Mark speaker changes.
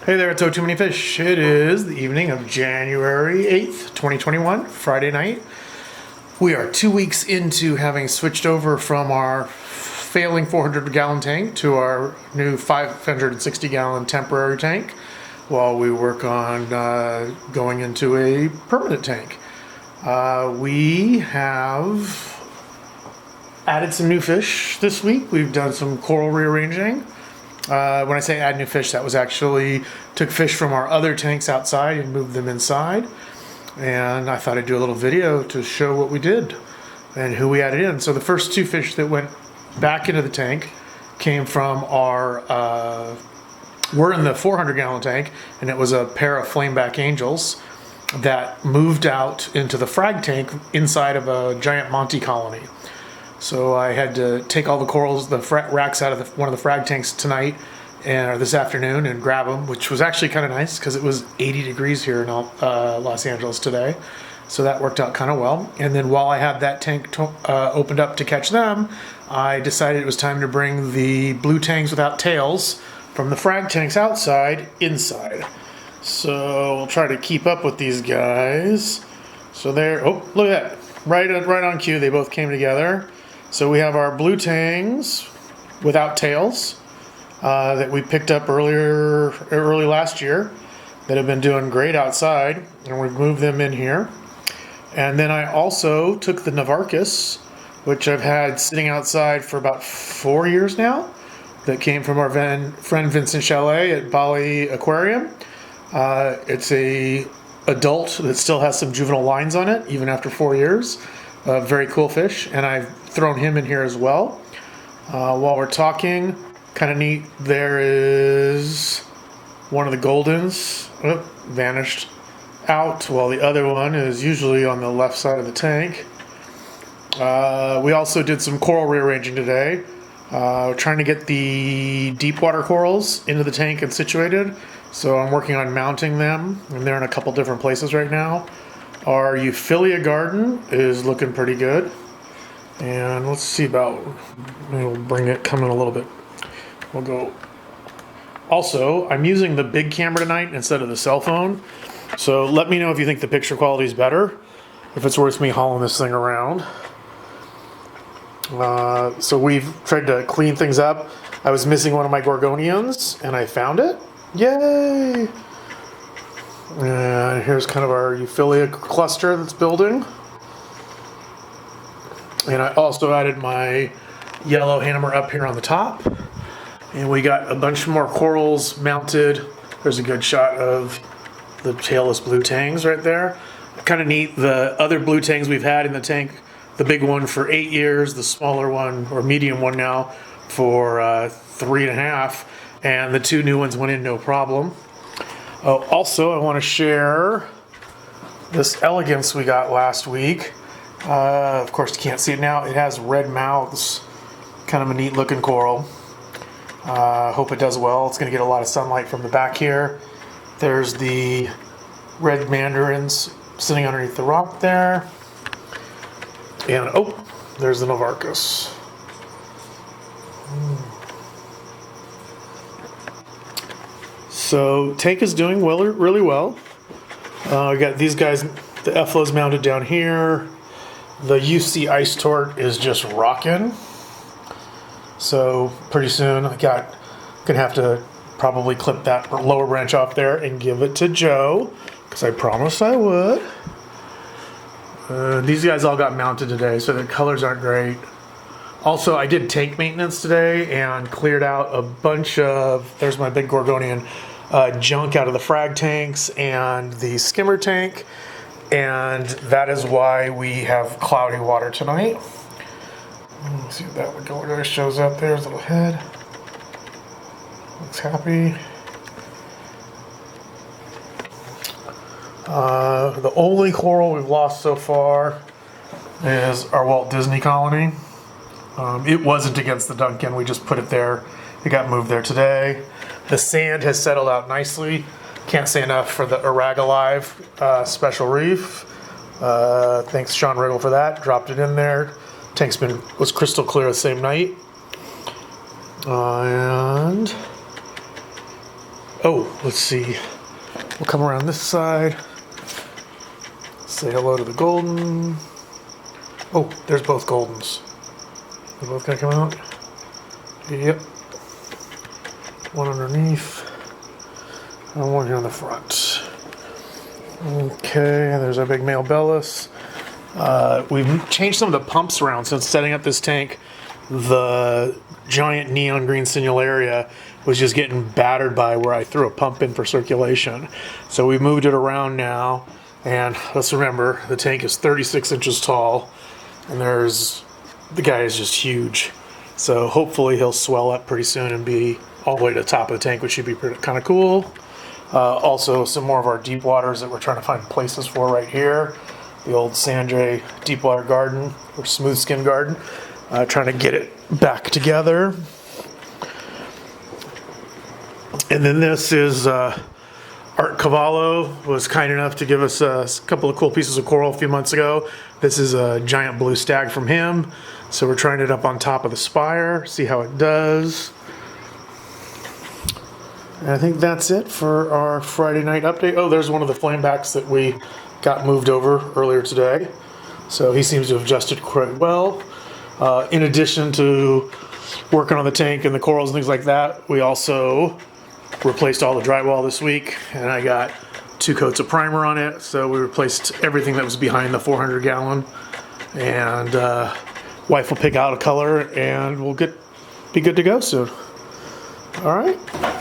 Speaker 1: Hey there, it's o2manyfish. It is the evening of January 8th, 2021, Friday night. We are 2 weeks into having switched over from our failing 400-gallon tank to our new 560-gallon temporary tank while we work on going into a permanent tank. We have added some new fish this week. We've done some coral rearranging. When I say add new fish, that was actually took fish from our other tanks outside and moved them inside. And I thought I'd do a little video to show what we did and who we added in. So the first two fish that went back into the tank came from our, we're in the 400-gallon tank, and it was a pair of flameback angels that moved out into the frag tank inside of a giant Monty colony. So I had to take all the corals, the racks out of one of the frag tanks tonight or this afternoon and grab them, which was actually kind of nice because it was 80 degrees here in Los Angeles today. So that worked out kind of well. And then while I had that tank opened up to catch them, I decided it was time to bring the blue tangs without tails from the frag tanks outside inside. So we'll try to keep up with these guys. So there, oh, look at that. Right on cue, they both came together. So we have our blue tangs without tails that we picked up early last year that have been doing great outside, and we've moved them in here. And then I also took the Navarcus, which I've had sitting outside for about 4 years now, that came from our friend Vincent Chalet at Bali Aquarium. It's a adult that still has some juvenile lines on it, even after 4 years. Very cool fish, and I've thrown him in here as well. While we're talking, kind of neat, there is one of the Goldens, vanished out, while the other one is usually on the left side of the tank. We also did some coral rearranging today. Trying to get the deep water corals into the tank and situated, so I'm working on mounting them, and they're in a couple different places right now. Our Euphilia garden is looking pretty good. And let's see about, we'll bring it, come in a little bit. We'll go. Also, I'm using the big camera tonight instead of the cell phone. So let me know if you think the picture quality is better, if it's worth me hauling this thing around. So we've tried to clean things up. I was missing one of my gorgonians, and I found it. Yay! And here's kind of our Euphilia cluster that's building. And I also added my yellow hammer up here on the top. And we got a bunch more corals mounted. There's a good shot of the tailless blue tangs right there. Kind of neat. The other blue tangs we've had in the tank, the big one for 8 years, the smaller one, or medium one now, for 3.5. And the two new ones went in no problem. Also, I want to share this elegance we got last week. Of course, you can't see it now. It has red mouths. Kind of a neat looking coral. Hope it does well. It's going to get a lot of sunlight from the back here. There's the red mandarins sitting underneath the rock there. And, oh, there's the Navarcus. So tank is doing well, really well. We got these guys, the Effla's mounted down here. The UC Ice Tort is just rocking. So pretty soon gonna have to probably clip that lower branch off there and give it to Joe, because I promised I would. These guys all got mounted today, so their colors aren't great. Also, I did tank maintenance today and cleared out a bunch of, there's my big gorgonian, junk out of the frag tanks and the skimmer tank, and that is why we have cloudy water tonight. Let's see if that gorgonian shows up. There's a little head. Looks happy. The only coral we've lost so far is our Walt Disney colony. It wasn't against the Duncan, we just put it there. It got moved there today. The sand has settled out nicely. Can't say enough for the Arag Alive special reef. Thanks Sean Riggle for that. Dropped it in there. Tank's was crystal clear the same night. And Oh, let's see. We'll come around this side. Say hello to the golden. Oh, there's both goldens. They're both gonna come out. Yep. One underneath. And one here on the front. Okay, there's our big male Bellis. We've changed some of the pumps around since setting up this tank. The giant neon green Sinularia was just getting battered by where I threw a pump in for circulation. So we moved it around now. And let's remember, the tank is 36 inches tall. And the guy is just huge. So hopefully he'll swell up pretty soon and be all the way to the top of the tank, which should be kind of cool. Also, some more of our deep waters that we're trying to find places for right here. The old Sanjay deep water garden, or smooth skin garden. Trying to get it back together. And then this is Art Cavallo was kind enough to give us a couple of cool pieces of coral a few months ago. This is a giant blue stag from him. So we're trying it up on top of the spire, see how it does. And I think that's it for our Friday night update. Oh, there's one of the flamebacks that we got moved over earlier today. So he seems to have adjusted quite well. In addition to working on the tank and the corals and things like that, we also replaced all the drywall this week, and I got 2 coats of primer on it. So we replaced everything that was behind the 400 gallon, and wife will pick out a color and we'll be good to go soon. All right.